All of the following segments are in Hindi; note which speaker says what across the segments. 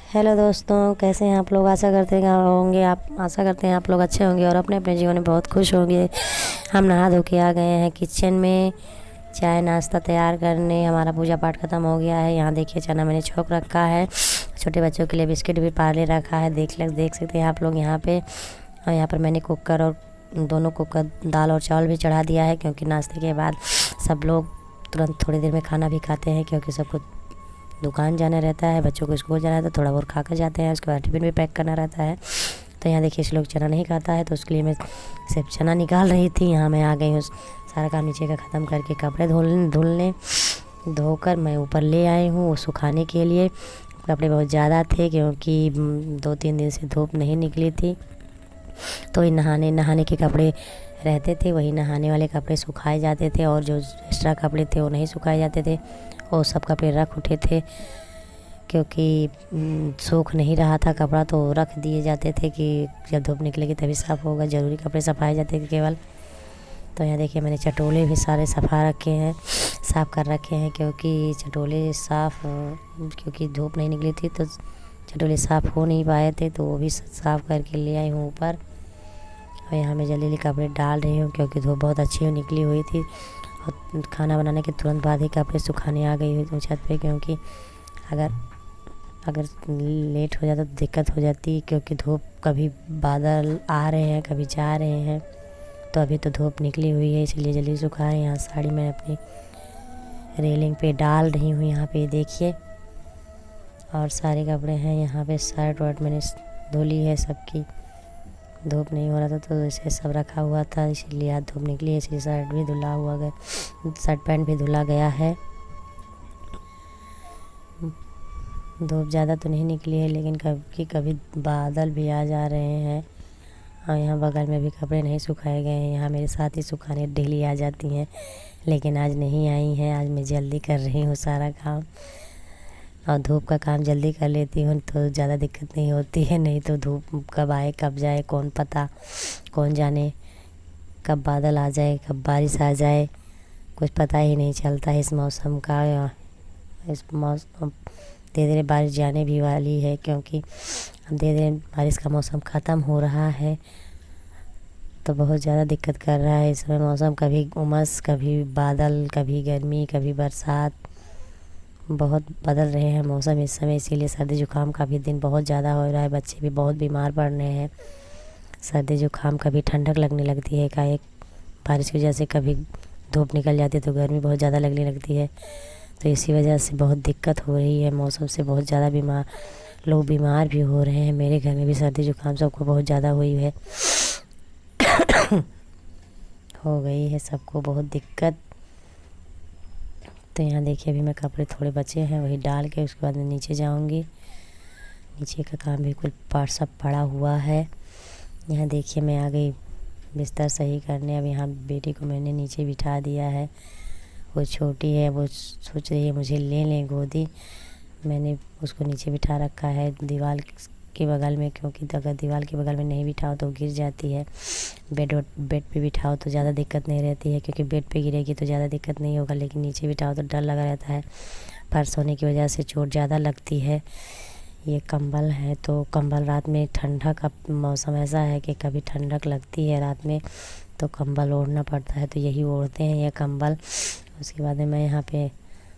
Speaker 1: हेलो दोस्तों, कैसे हैं आप लोग। आशा करते हैं आप लोग अच्छे होंगे और अपने अपने जीवन में बहुत खुश होंगे। हम नहा धो के आ गए हैं किचन में चाय नाश्ता तैयार करने। हमारा पूजा पाठ ख़त्म हो गया है। यहाँ देखिए चना मैंने छोक रखा है, छोटे बच्चों के लिए बिस्किट भी पार्ले रखा है। देख सकते हैं आप लोग यहाँ पे। और यहाँ पर मैंने कुकर और दोनों कुकर दाल और चावल भी चढ़ा दिया है, क्योंकि नाश्ते के बाद सब लोग तुरंत थोड़ी देर में खाना भी खाते हैं, क्योंकि सबको दुकान जाना रहता है, बच्चों को स्कूल जाना है तो थोड़ा बहुत खा कर जाते हैं। उसके बाद टिफ़िन भी पैक करना रहता है। तो यहाँ देखिए इस लोग चना नहीं खाता है, तो उसके लिए मैं सिर्फ चना निकाल रही थी। यहाँ मैं आ गई हूँ सारा काम नीचे का ख़त्म करके, कपड़े धुलने धोकर मैं ऊपर ले आई हूँ वो सुखाने के लिए। कपड़े बहुत ज़्यादा थे, क्योंकि 2-3 दिन से धूप नहीं निकली थी, तो ये नहाने के कपड़े रहते थे, वही नहाने वाले कपड़े सुखाए जाते थे, और जो एक्स्ट्रा कपड़े थे वो नहीं सुखाए जाते थे। वो सब कपड़े रख उठे थे, क्योंकि सूख नहीं रहा था कपड़ा, तो रख दिए जाते थे कि जब धूप निकलेगी तभी साफ़ होगा। ज़रूरी कपड़े सफाए जाते थे केवल। तो यहाँ देखिए मैंने चटोले भी सारे साफ़ कर रखे हैं, क्योंकि चटोले क्योंकि धूप नहीं निकली थी तो चटोले साफ़ हो नहीं पाए थे, तो वो भी साफ़ करके ले आई हूँ ऊपर। और यहाँ मैं जल्दी कपड़े डाल रही हूँ, क्योंकि धूप बहुत अच्छी निकली हुई थी। और खाना बनाने के तुरंत बाद ही कपड़े सुखाने आ गई हुई हूँ छत पे, क्योंकि अगर लेट हो जाता तो दिक्कत हो जाती, क्योंकि धूप कभी बादल आ रहे हैं कभी जा रहे हैं। तो अभी तो धूप निकली हुई है, इसलिए जल्दी सुखा रहे हैं। यहाँ साड़ी मैं अपनी रेलिंग पे डाल रही हूँ, यहाँ पे देखिए। और सारे कपड़े हैं यहाँ पे, शर्ट वर्ट मैंने धुली है सबकी। धूप नहीं हो रहा था तो इसे सब रखा हुआ था, इसलिए आज धूप निकली है, इसलिए शर्ट पैंट भी धुला गया है। धूप ज़्यादा तो नहीं निकली है, लेकिन कभी बादल भी आ जा रहे हैं। और यहाँ बगल में भी कपड़े नहीं सुखाए गए हैं। यहाँ मेरे साथ ही सुखाने डेली आ जाती हैं, लेकिन आज नहीं आई हैं। आज मैं जल्दी कर रही हूँ सारा काम, और धूप का काम जल्दी कर लेती हूँ तो ज़्यादा दिक्कत नहीं होती है। नहीं तो धूप कब आए कब जाए कौन जाने, कब बादल आ जाए कब बारिश आ जाए, कुछ पता ही नहीं चलता है इस मौसम का। इस मौसम धीरे धीरे बारिश जाने भी वाली है, क्योंकि अब धीरे धीरे बारिश का मौसम ख़त्म हो रहा है, तो बहुत ज़्यादा दिक्कत कर रहा है इस समय मौसम। कभी उमस, कभी बादल, कभी गर्मी, कभी बरसात, बहुत बदल रहे हैं मौसम इस समय। इसीलिए सर्दी जुकाम का भी दिन बहुत ज़्यादा हो रहा है। बच्चे भी बहुत बीमार पड़ रहे हैं। सर्दी जुकाम, कभी ठंडक लगने लगती है एकाएक बारिश की वजह से, कभी धूप निकल जाती है तो गर्मी बहुत ज़्यादा लगने लगती है। तो इसी वजह से बहुत दिक्कत हो रही है, मौसम से बहुत ज़्यादा लोग बीमार भी हो रहे हैं। मेरे घर में भी सर्दी जुकाम सबको बहुत ज़्यादा हुई है हो गई है सबको बहुत दिक्कत। तो यहाँ देखिए अभी मैं कपड़े थोड़े बचे हैं वही डाल के उसके बाद मैं नीचे जाऊँगी। नीचे का काम बिल्कुल सब पड़ा हुआ है। यहाँ देखिए मैं आ गई बिस्तर सही करने। अब यहाँ बेटी को मैंने नीचे बिठा दिया है, वो छोटी है, वो सोच रही है मुझे ले लें गोदी। मैंने उसको नीचे बिठा रखा है दीवार के बगल में, क्योंकि अगर दीवार के बगल में नहीं बिठाओ तो गिर जाती है। बेड पे बिठाओ तो ज़्यादा दिक्कत नहीं रहती है, क्योंकि बेड पे गिरेगी तो ज़्यादा दिक्कत नहीं होगा, लेकिन नीचे बिठाओ तो डर लगा रहता है। फर्श होने की वजह से चोट ज़्यादा लगती है। ये कंबल है, तो कंबल रात में ठंडा का मौसम ऐसा है कि कभी ठंडक लगती है रात में तो कंबल ओढ़ना पड़ता है, तो यही ओढ़ते हैं ये कंबल। उसके बाद में मैं यहाँ पे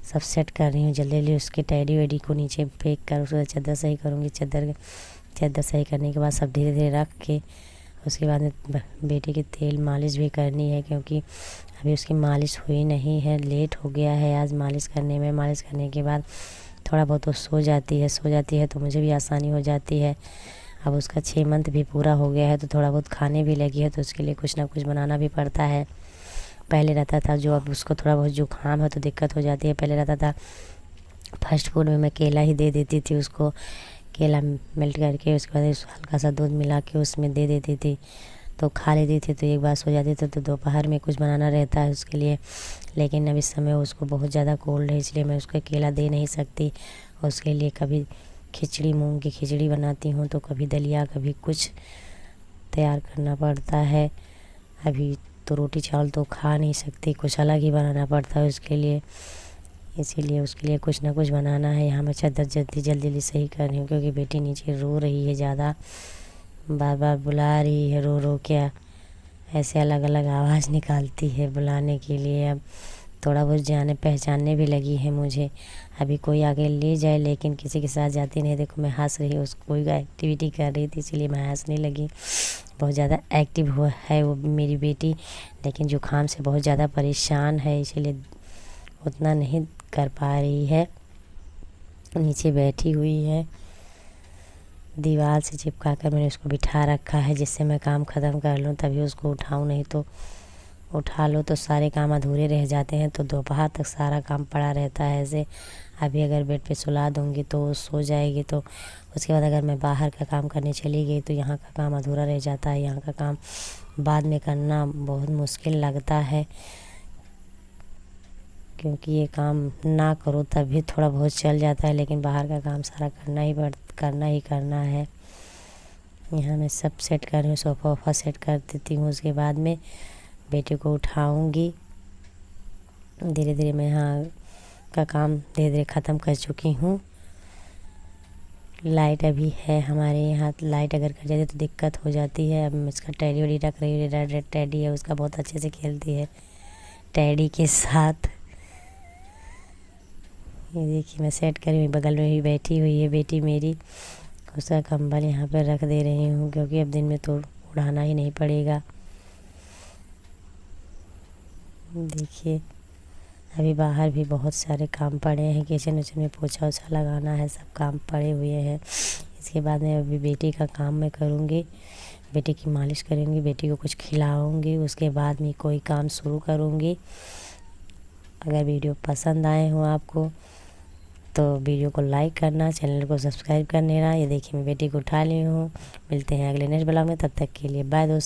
Speaker 1: सब सेट कर रही हूँ जल्दी उसके टेडी वेडी को नीचे फेंक कर उसको चादर सही करूँगी। चादर सही करने के बाद सब धीरे धीरे रख के उसके बाद में बेटी की तेल मालिश भी करनी है, क्योंकि अभी उसकी मालिश हुई नहीं है, लेट हो गया है आज मालिश करने में। मालिश करने के बाद थोड़ा बहुत वो सो जाती है तो मुझे भी आसानी हो जाती है। अब उसका 6 मंथ भी पूरा हो गया है, तो थोड़ा बहुत खाने भी लगी है, तो उसके लिए कुछ ना कुछ बनाना भी पड़ता है। पहले रहता था जो, अब उसको थोड़ा बहुत जुकाम है तो दिक्कत हो जाती है। पहले रहता था फर्स्ट फूड में मैं केला ही दे देती थी उसको, केला मेल्ट करके उसके बाद हल्का सा दूध मिला के उसमें दे देती थी तो खा लेती थी, तो एक बार सो जाती थी। तो दोपहर में कुछ बनाना रहता है उसके लिए, लेकिन अब इस समय उसको बहुत ज़्यादा कोल्ड है, इसलिए मैं उसको केला दे नहीं सकती। उसके लिए कभी खिचड़ी, मूंग की खिचड़ी बनाती हूँ, तो कभी दलिया, कभी कुछ तैयार करना पड़ता है। अभी तो रोटी चावल तो खा नहीं सकती, कुछ अलग ही बनाना पड़ता है उसके लिए। इसीलिए उसके लिए कुछ ना कुछ बनाना है। यहाँ मैं चादर जल्दी जल्दी सही कर रही हूँ क्योंकि बेटी नीचे रो रही है ज़्यादा, बार बार बुला रही है, रो रो के ऐसे अलग अलग आवाज़ निकालती है बुलाने के लिए। अब थोड़ा बहुत जाने पहचानने भी लगी है मुझे। अभी कोई आगे ले जाए लेकिन किसी के साथ जाती नहीं। देखो मैं हंस रही हूँ, उसको कोई एक्टिविटी कर रही थी इसीलिए मैं हंसने लगी। बहुत ज़्यादा एक्टिव हुआ है वो मेरी बेटी, लेकिन जुकाम से बहुत ज़्यादा परेशान है इसीलिए उतना नहीं कर पा रही है। नीचे बैठी हुई है, दीवार से चिपका कर मैंने उसको बिठा रखा है जिससे मैं काम ख़त्म कर लूँ तभी उसको उठाऊँ, नहीं तो उठा लो तो सारे काम अधूरे रह जाते हैं, तो दोपहर तक सारा काम पड़ा रहता है ऐसे। अभी अगर बेड पे सुला दूँगी तो वो सो जाएगी, तो उसके बाद अगर मैं बाहर का काम करने चली गई तो यहाँ का काम अधूरा रह जाता है। यहाँ का काम बाद में करना बहुत मुश्किल लगता है क्योंकि ये काम ना करो तब भी थोड़ा बहुत चल जाता है, लेकिन बाहर का काम सारा करना ही करना है। यहाँ मैं सब सेट कर रही हूँ, सोफ़ा वोफ़ा सेट कर देती हूँ। उसके बाद में बेटी को उठाऊँगी। धीरे धीरे मैं यहाँ का काम धीरे धीरे ख़त्म कर चुकी हूँ। लाइट अभी है हमारे यहाँ, लाइट अगर कट जाती तो दिक्कत हो जाती है। अब इसका टेडी वेडी रख रही हूँ, रेड टेडी है उसका, बहुत अच्छे से खेलती है टेडी के साथ। ये देखिए मैं सेट करी हुई, बगल में ही बैठी हुई है बेटी मेरी। उसका कंबल यहाँ पर रख दे रही हूँ क्योंकि अब दिन में तो उड़ाना ही नहीं पड़ेगा। देखिए अभी बाहर भी बहुत सारे काम पड़े हैं, किचन विचन में पोछा ओछा लगाना है, सब काम पड़े हुए हैं। इसके बाद में अभी बेटी का काम मैं करूँगी, बेटी की मालिश करूँगी, बेटी को कुछ खिलाऊँगी, उसके बाद में कोई काम शुरू करूँगी। अगर वीडियो पसंद आए हो आपको तो वीडियो को लाइक करना, चैनल को सब्सक्राइब कर लेना। ये देखिए मैं बेटी को उठा ली हूँ। मिलते हैं अगले नेक्स्ट ब्लॉग में, तब तक के लिए बाय दोस्तों।